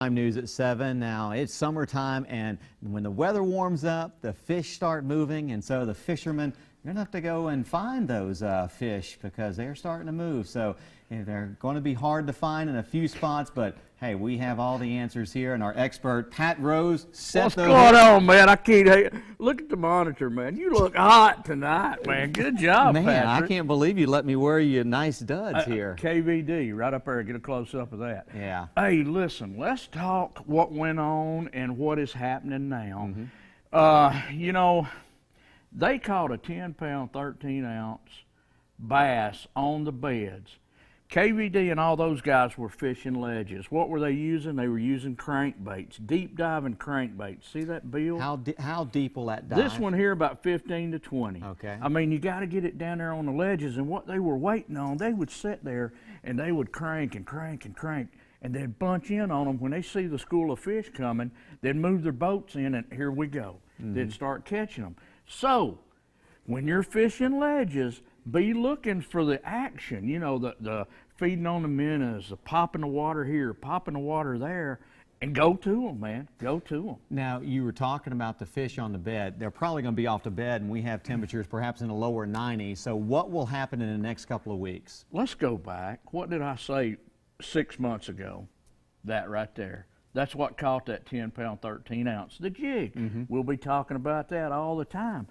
Prime News at 7. Now, it's summertime, and when the weather warms up, the fish start moving, and so the fishermen, you're going to have to go and find those fish because they're starting to move. So they're going to be hard to find in a few spots, but hey, we have all the answers here, and our expert, Pat Rose, set What's those. going on, man? I can't look at the monitor, man. You look hot tonight, man. Good job, Man, Patrick. I can't believe you let me wear you nice duds here. KVD, right up there. Get a close-up of that. Yeah. Hey, listen, let's talk what went on and what is happening now. You know, they caught a 10-pound, 13-ounce bass on the beds. KVD and all those guys were fishing ledges. What were they using? They were using crankbaits, deep diving crankbaits. See that bill? How deep will that dive? This one here about 15 to 20. Okay. I mean, you got to get it down there on the ledges, and what they were waiting on, they would sit there and they would crank and crank and crank, and they'd bunch in on them. When they see the school of fish coming, they'd move their boats in, and here we go. They'd start catching them. So, when you're fishing ledges, be looking for the action, you know, the feeding on the minnows, the popping the water here, popping the water there, and go to them, man. Go to them. Now, you were talking about the fish on the bed. They're probably going to be off the bed, and we have temperatures perhaps in the lower 90s. So what will happen in the next couple of weeks? Let's go back. What did I say 6 months ago? That right there. That's what caught that 10-pound, 13-ounce, the jig. We'll be talking about that all the time.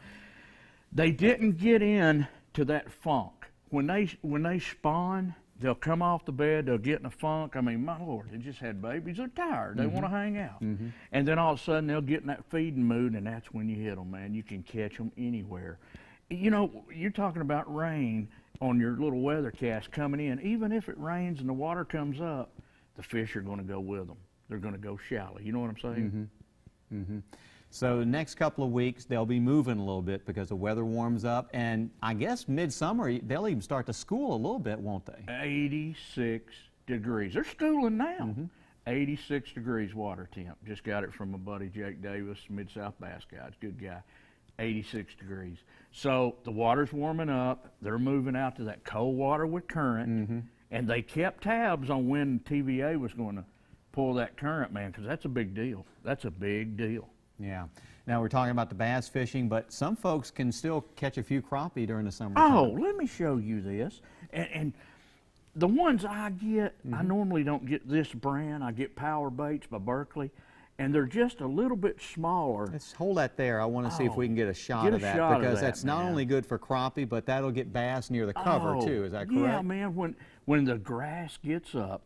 They didn't get in to that funk. When they spawn, they'll come off the bed, they'll get in a funk. I mean, my Lord, they just had babies. They're tired. They want to hang out. And then all of a sudden, they'll get in that feeding mood, and that's when you hit them, man. You can catch them anywhere. You know, you're talking about rain on your little weathercast coming in. Even if it rains and the water comes up, the fish are going to go with them. They're going to go shallow. You know what I'm saying? So the next couple of weeks, they'll be moving a little bit because the weather warms up. And I guess midsummer, they'll even start to school a little bit, won't they? 86 degrees. They're schooling now. 86 degrees water temp. Just got it from my buddy Jake Davis, Mid-South Bass Guides. Good guy. 86 degrees. So the water's warming up. They're moving out to that cold water with current. And they kept tabs on when TVA was going to pull that current, man, because that's a big deal. That's a big deal. Yeah. Now we're talking about the bass fishing, but some folks can still catch a few crappie during the summer. Oh, let me show you this. And the ones I get, I normally don't get this brand. I get Power Baits by Berkeley, and they're just a little bit smaller. Let's hold that there. I want to see if we can get a shot of that, because that's not only good for crappie, but that'll get bass near the cover too. Is that correct? Yeah, man. When the grass gets up,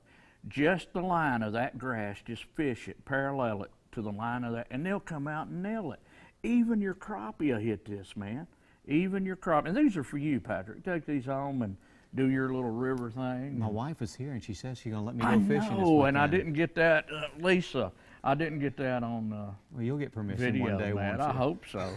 just the line of that grass, just fish it, parallel it to the line of that, and they'll come out and nail it. Even your crappie will hit this, man. Even your crappie. And these are for you, Patrick. Take these home and do your little river thing. My wife is here, and she says she's going to let me go fishing this weekend. Oh, and I didn't get that, Lisa. I didn't get that on well, you'll get permission video, one day, man. won't you? I hope so.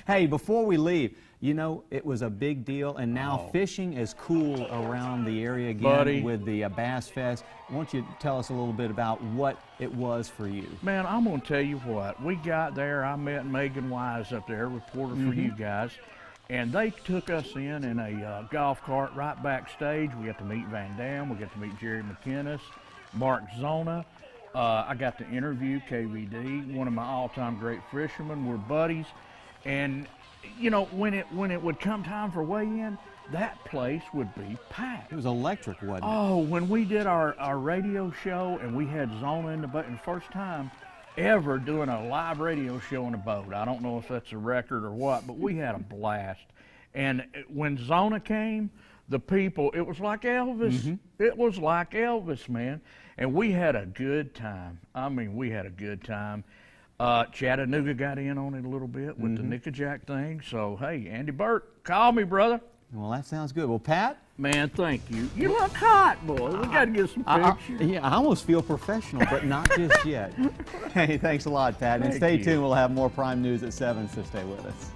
Hey, before we leave, you know, it was a big deal, and now fishing is cool around the area again with the Bass Fest. Why don't you tell us a little bit about what it was for you? Man, I'm going to tell you what. We got there. I met Megan Wise up there, reporter for you guys, and they took us in a golf cart right backstage. We got to meet Van Dam. We got to meet Jerry McInnes, Mark Zona. I got to interview KVD, one of my all-time great fishermen. We're buddies. And, you know, when it would come time for weigh-in, that place would be packed. It was electric, wasn't it? Oh, when we did our radio show and we had Zona in the boat, and first time ever doing a live radio show in a boat. I don't know if that's a record or what, but we had a blast. And when Zona came, the people, it was like Elvis. It was like Elvis, man. And we had a good time. I mean, we had a good time. Chattanooga got in on it a little bit with the Nickajack thing. So, hey, Andy Burt, call me, brother. Well, that sounds good. Well, Pat? Man, thank you. You look hot, boy. We got to get some pictures. Yeah, I almost feel professional, but not just yet. Hey, thanks a lot, Pat. And stay tuned. We'll have more Prime News at 7, so stay with us.